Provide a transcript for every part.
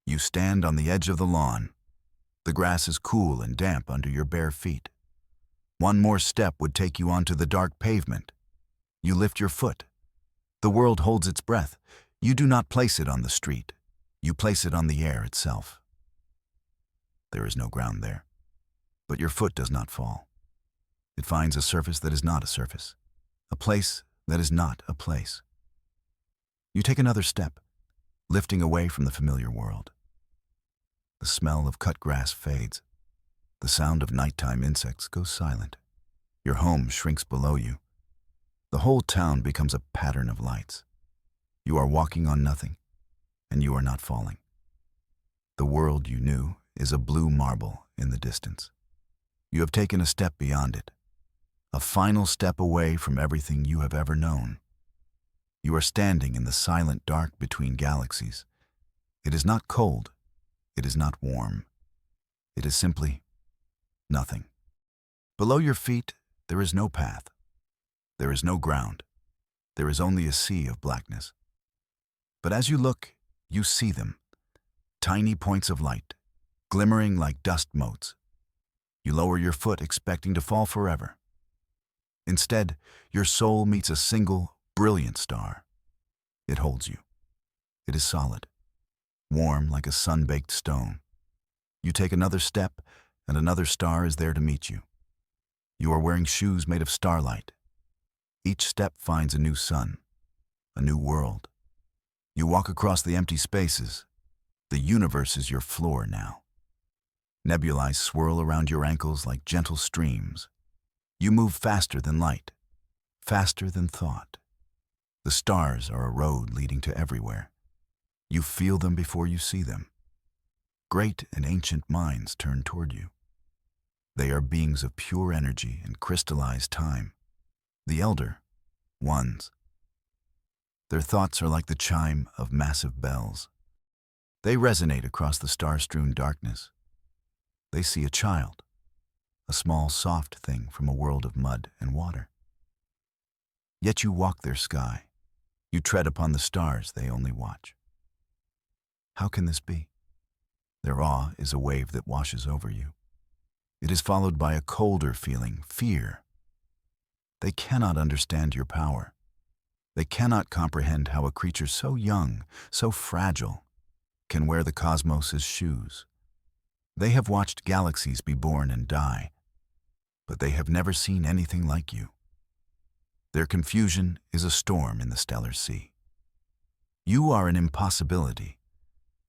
You stand on the edge of the lawn. The grass is cool and damp under your bare feet. One more step would take you onto the dark pavement. You lift your foot. The world holds its breath. You do not place it on the street. You place it on the air itself. There is no ground there. But your foot does not fall. It finds a surface that is not a surface, a place that is not a place. You take another step, lifting away from the familiar world. The smell of cut grass fades. The sound of nighttime insects goes silent. Your home shrinks below you. The whole town becomes a pattern of lights. You are walking on nothing, and you are not falling. The world you knew is a blue marble in the distance. You have taken a step beyond it, a final step away from everything you have ever known. You are standing in the silent dark between galaxies. It is not cold. It is not warm. It is simply nothing. Below your feet, there is no path. There is no ground. There is only a sea of blackness. But as you look, you see them, tiny points of light, glimmering like dust motes. You lower your foot expecting to fall forever. Instead, your soul meets a single, brilliant star. It holds you. It is solid, warm like a sun-baked stone. You take another step, and another star is there to meet you. You are wearing shoes made of starlight. Each step finds a new sun, a new world. You walk across the empty spaces. The universe is your floor now. Nebulae swirl around your ankles like gentle streams. You move faster than light, faster than thought. The stars are a road leading to everywhere. You feel them before you see them. Great and ancient minds turn toward you. They are beings of pure energy and crystallized time. The elder ones. Their thoughts are like the chime of massive bells. They resonate across the star-strewn darkness. They see a child, a small, soft thing from a world of mud and water. Yet you walk their sky. You tread upon the stars they only watch. How can this be? Their awe is a wave that washes over you. It is followed by a colder feeling, fear. They cannot understand your power. They cannot comprehend how a creature so young, so fragile, can wear the cosmos' shoes. They have watched galaxies be born and die, but they have never seen anything like you. Their confusion is a storm in the stellar sea. You are an impossibility,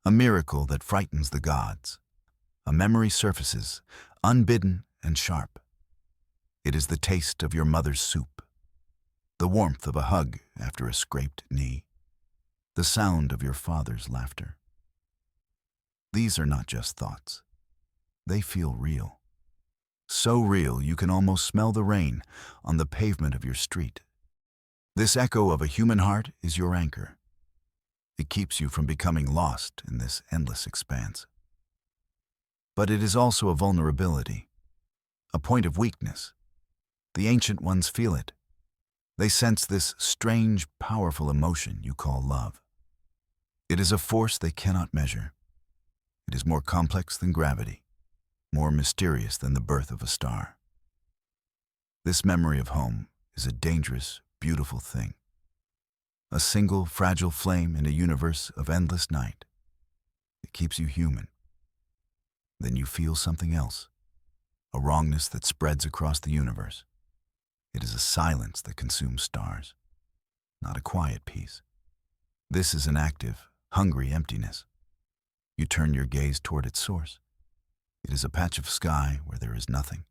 a miracle that frightens the gods. A memory surfaces, unbidden and sharp. It is the taste of your mother's soup, the warmth of a hug after a scraped knee, the sound of your father's laughter. These are not just thoughts. They feel real. So real you can almost smell the rain on the pavement of your street. This echo of a human heart is your anchor. It keeps you from becoming lost in this endless expanse. But it is also a vulnerability, a point of weakness. The ancient ones feel it. They sense this strange, powerful emotion you call love. It is a force they cannot measure. It is more complex than gravity, more mysterious than the birth of a star. This memory of home is a dangerous, beautiful thing. A single, fragile flame in a universe of endless night. It keeps you human. Then you feel something else, a wrongness that spreads across the universe. It is a silence that consumes stars, not a quiet peace. This is an active, hungry emptiness. You turn your gaze toward its source. It is a patch of sky where there is nothing.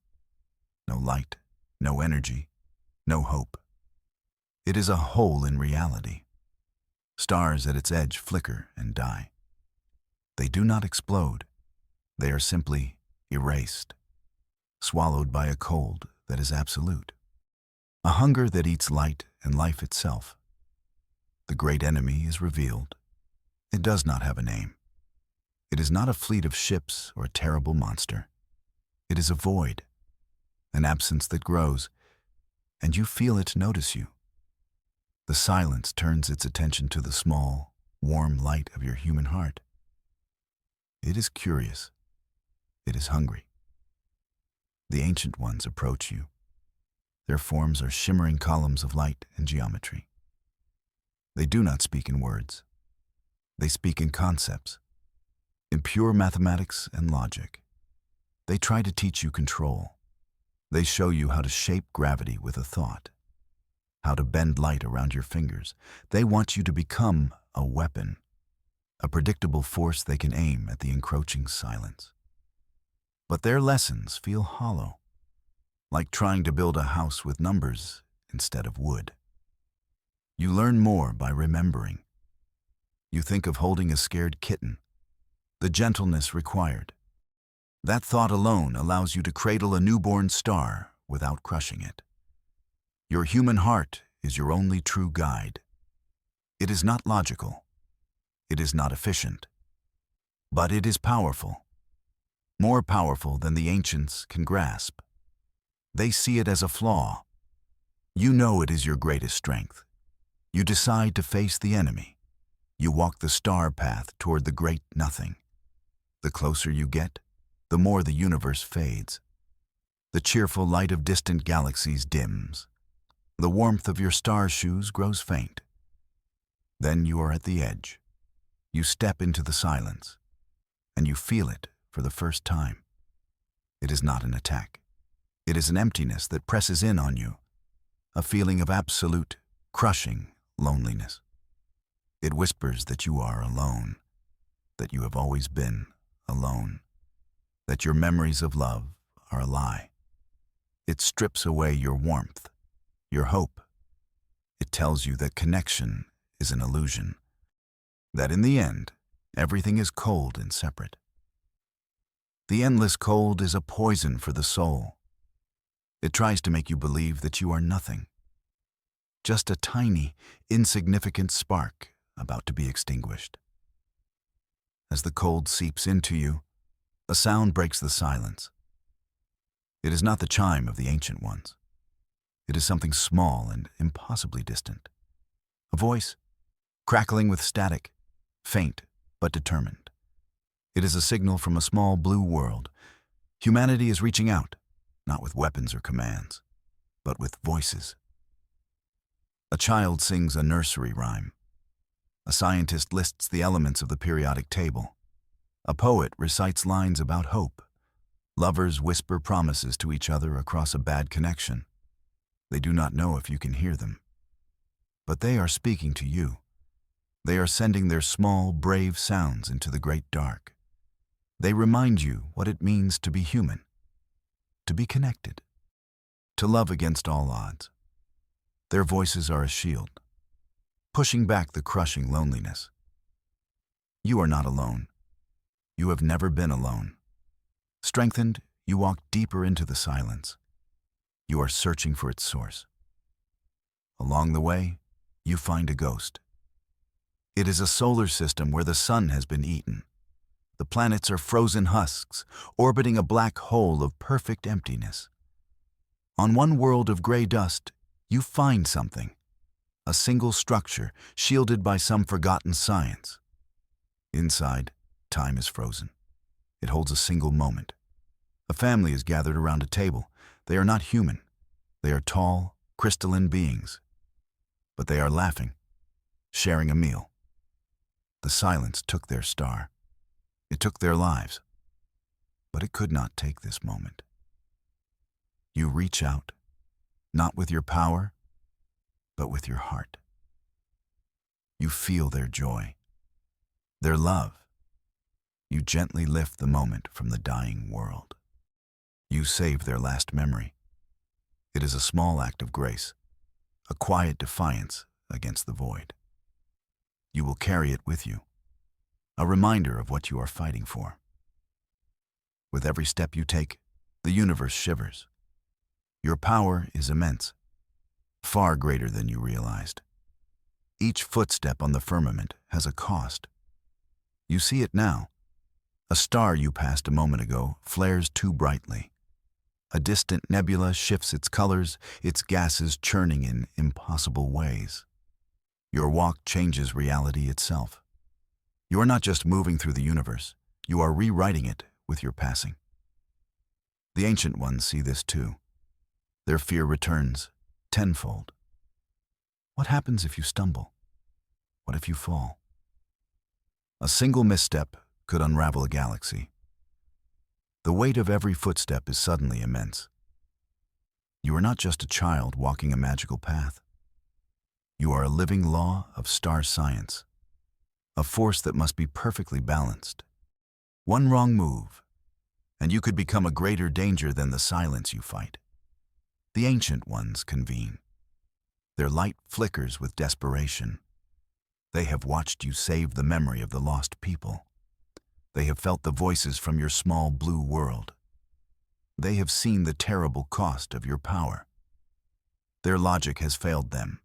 No light, no energy, no hope. It is a hole in reality. Stars at its edge flicker and die. They do not explode. They are simply erased, swallowed by a cold that is absolute. A hunger that eats light and life itself. The great enemy is revealed. It does not have a name. It is not a fleet of ships or a terrible monster. It is a void, an absence that grows, and you feel it notice you. The silence turns its attention to the small, warm light of your human heart. It is curious. It is hungry. The ancient ones approach you. Their forms are shimmering columns of light and geometry. They do not speak in words. They speak in concepts, in pure mathematics and logic. They try to teach you control. They show you how to shape gravity with a thought, how to bend light around your fingers. They want you to become a weapon, a predictable force they can aim at the encroaching silence. But their lessons feel hollow, like trying to build a house with numbers instead of wood. You learn more by remembering. You think of holding a scared kitten, the gentleness required. That thought alone allows you to cradle a newborn star without crushing it. Your human heart is your only true guide. It is not logical. It is not efficient. But it is powerful. More powerful than the ancients can grasp. They see it as a flaw. You know it is your greatest strength. You decide to face the enemy. You walk the star path toward the great nothing. The closer you get, the more the universe fades. The cheerful light of distant galaxies dims. The warmth of your star shoes grows faint. Then you are at the edge. You step into the silence, and you feel it for the first time. It is not an attack. It is an emptiness that presses in on you, a feeling of absolute, crushing loneliness. It whispers that you are alone, that you have always been alone, that your memories of love are a lie. It strips away your warmth, your hope. It tells you that connection is an illusion, that in the end, everything is cold and separate. The endless cold is a poison for the soul. It tries to make you believe that you are nothing, just a tiny, insignificant spark about to be extinguished. As the cold seeps into you, a sound breaks the silence. It is not the chime of the ancient ones. It is something small and impossibly distant. A voice, crackling with static, faint but determined. It is a signal from a small blue world. Humanity is reaching out, not with weapons or commands, but with voices. A child sings a nursery rhyme. A scientist lists the elements of the periodic table. A poet recites lines about hope. Lovers whisper promises to each other across a bad connection. They do not know if you can hear them. But they are speaking to you. They are sending their small, brave sounds into the great dark. They remind you what it means to be human, to be connected, to love against all odds. Their voices are a shield, pushing back the crushing loneliness. You are not alone. You have never been alone. Strengthened, you walk deeper into the silence. You are searching for its source. Along the way, you find a ghost. It is a solar system where the sun has been eaten. The planets are frozen husks, orbiting a black hole of perfect emptiness. On one world of gray dust, you find something, a single structure shielded by some forgotten science. Inside, time is frozen. It holds a single moment. A family is gathered around a table. They are not human. They are tall, crystalline beings. But they are laughing, sharing a meal. The silence took their star. It took their lives. But it could not take this moment. You reach out, not with your power, but with your heart. You feel their joy, their love. You gently lift the moment from the dying world. You save their last memory. It is a small act of grace, a quiet defiance against the void. You will carry it with you, a reminder of what you are fighting for. With every step you take, the universe shivers. Your power is immense, far greater than you realized. Each footstep on the firmament has a cost. You see it now. A star you passed a moment ago flares too brightly. A distant nebula shifts its colors, its gases churning in impossible ways. Your walk changes reality itself. You are not just moving through the universe, You are rewriting it with your passing. The ancient ones see this too. Their fear returns tenfold. What happens if you stumble? What if you fall? A single misstep could unravel a galaxy. The weight of every footstep is suddenly immense. You are not just a child walking a magical path. You are a living law of star science, a force that must be perfectly balanced. One wrong move, and you could become a greater danger than the silence you fight. The ancient ones convene. Their light flickers with desperation. They have watched you save the memory of the lost people. They have felt the voices from your small blue world. They have seen the terrible cost of your power. Their logic has failed them.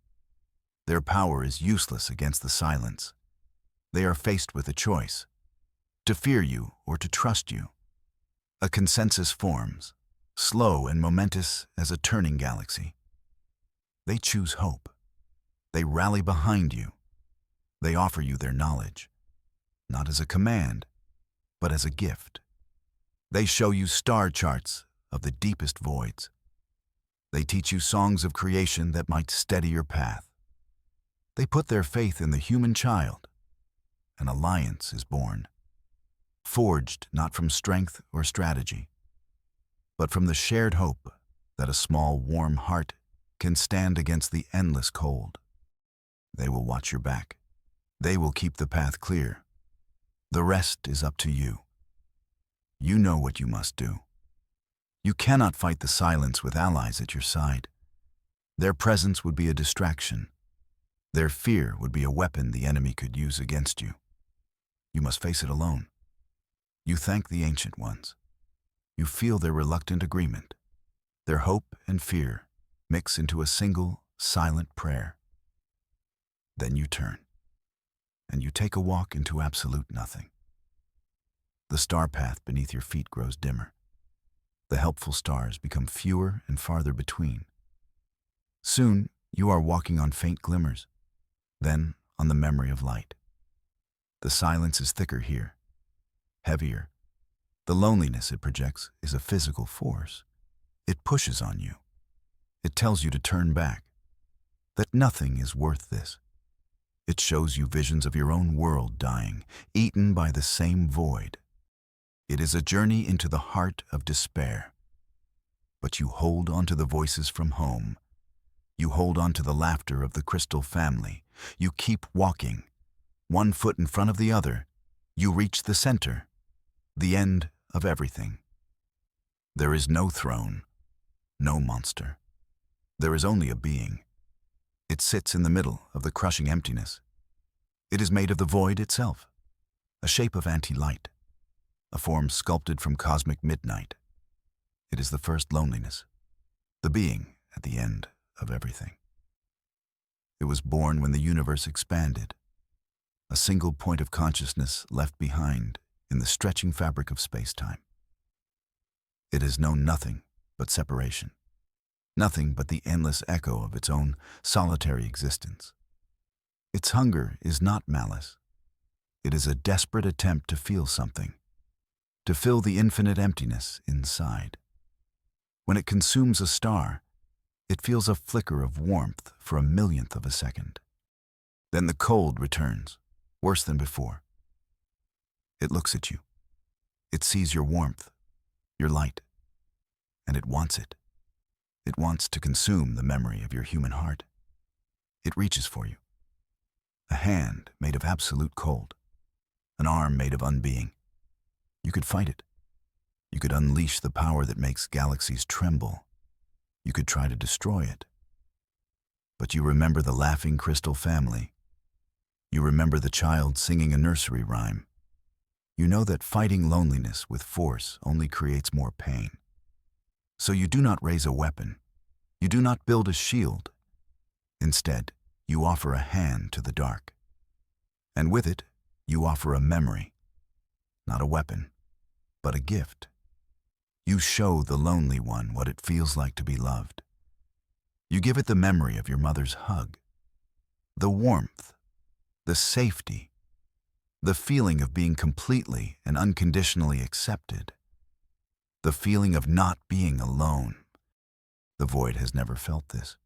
Their power is useless against the silence. They are faced with a choice, to fear you or to trust you. A consensus forms, slow and momentous as a turning galaxy. They choose hope. They rally behind you. They offer you their knowledge, not as a command, but as a gift. They show you star charts of the deepest voids. They teach you songs of creation that might steady your path. They put their faith in the human child. An alliance is born, forged not from strength or strategy, but from the shared hope that a small, warm heart can stand against the endless cold. They will watch your back. They will keep the path clear. The rest is up to you. You know what you must do. You cannot fight the silence with allies at your side. Their presence would be a distraction. Their fear would be a weapon the enemy could use against you. You must face it alone. You thank the ancient ones. You feel their reluctant agreement. Their hope and fear mix into a single, silent prayer. Then you turn, and you take a walk into absolute nothing. The star path beneath your feet grows dimmer. The helpful stars become fewer and farther between. Soon, you are walking on faint glimmers, then on the memory of light. The silence is thicker here, heavier. The loneliness it projects is a physical force. It pushes on you. It tells you to turn back, that nothing is worth this. It shows you visions of your own world dying, eaten by the same void. It is a journey into the heart of despair. But you hold on to the voices from home. You hold on to the laughter of the crystal family. You keep walking, one foot in front of the other. You reach the center, the end of everything. There is no throne, no monster. There is only a being. It sits in the middle of the crushing emptiness. It is made of the void itself, a shape of anti-light, a form sculpted from cosmic midnight. It is the first loneliness, the being at the end of everything. It was born when the universe expanded, a single point of consciousness left behind in the stretching fabric of space-time. It has known nothing but separation, nothing but the endless echo of its own solitary existence. Its hunger is not malice. It is a desperate attempt to feel something, to fill the infinite emptiness inside. When it consumes a star, it feels a flicker of warmth for a millionth of a second. Then the cold returns, worse than before. It looks at you. It sees your warmth, your light, and it wants it. It wants to consume the memory of your human heart. It reaches for you. A hand made of absolute cold, an arm made of unbeing. You could fight it. You could unleash the power that makes galaxies tremble. You could try to destroy it. But you remember the laughing crystal family. You remember the child singing a nursery rhyme. You know that fighting loneliness with force only creates more pain. So you do not raise a weapon. You do not build a shield. Instead, you offer a hand to the dark. And with it, you offer a memory. Not a weapon, but a gift. You show the lonely one what it feels like to be loved. You give it the memory of your mother's hug, the warmth, the safety, The feeling of being completely and unconditionally accepted. The feeling of not being alone. The void has never felt this.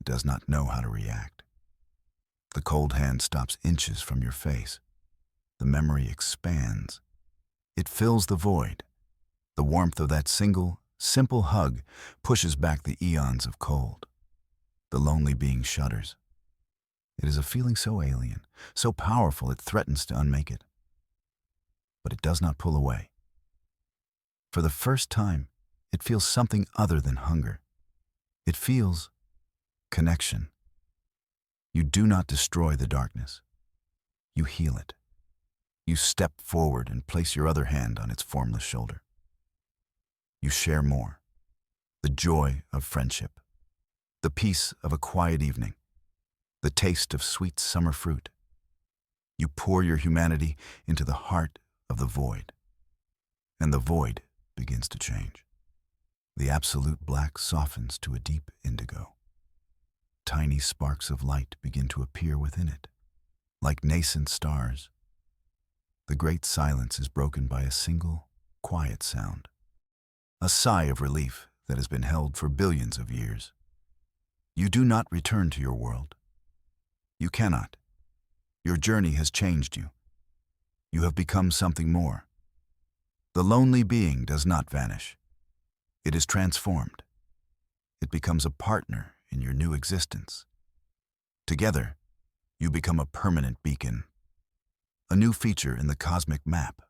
It does not know how to react. The cold hand stops inches from your face. The memory expands. It fills the void. The warmth of that single, simple hug pushes back the eons of cold. The lonely being shudders. It is a feeling so alien, so powerful it threatens to unmake it. But it does not pull away. For the first time, it feels something other than hunger. It feels connection. You do not destroy the darkness. You heal it. You step forward and place your other hand on its formless shoulder. You share more. The joy of friendship. The peace of a quiet evening. The taste of sweet summer fruit. You pour your humanity into the heart of the void. And the void begins to change. The absolute black softens to a deep indigo. Tiny sparks of light begin to appear within it, like nascent stars. The great silence is broken by a single, quiet sound. A sigh of relief that has been held for billions of years. You do not return to your world. You cannot. Your journey has changed you. You have become something more. The lonely being does not vanish. It is transformed. It becomes a partner in your new existence. Together, you become a permanent beacon. A new feature in the cosmic map.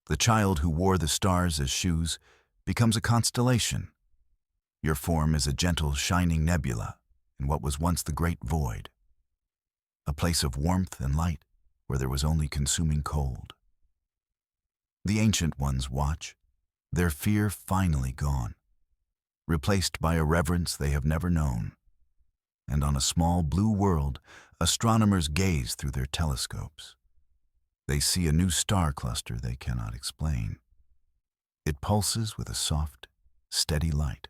The child who wore the stars as shoes becomes a constellation. Your form is a gentle, shining nebula in what was once the great void. A place of warmth and light where there was only consuming cold. The ancient ones watch, their fear finally gone, replaced by a reverence they have never known. And on a small blue world, astronomers gaze through their telescopes. They see a new star cluster they cannot explain. It pulses with a soft, steady light.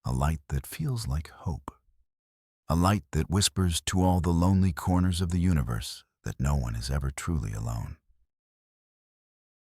A light that feels like hope. A light that whispers to all the lonely corners of the universe that no one is ever truly alone.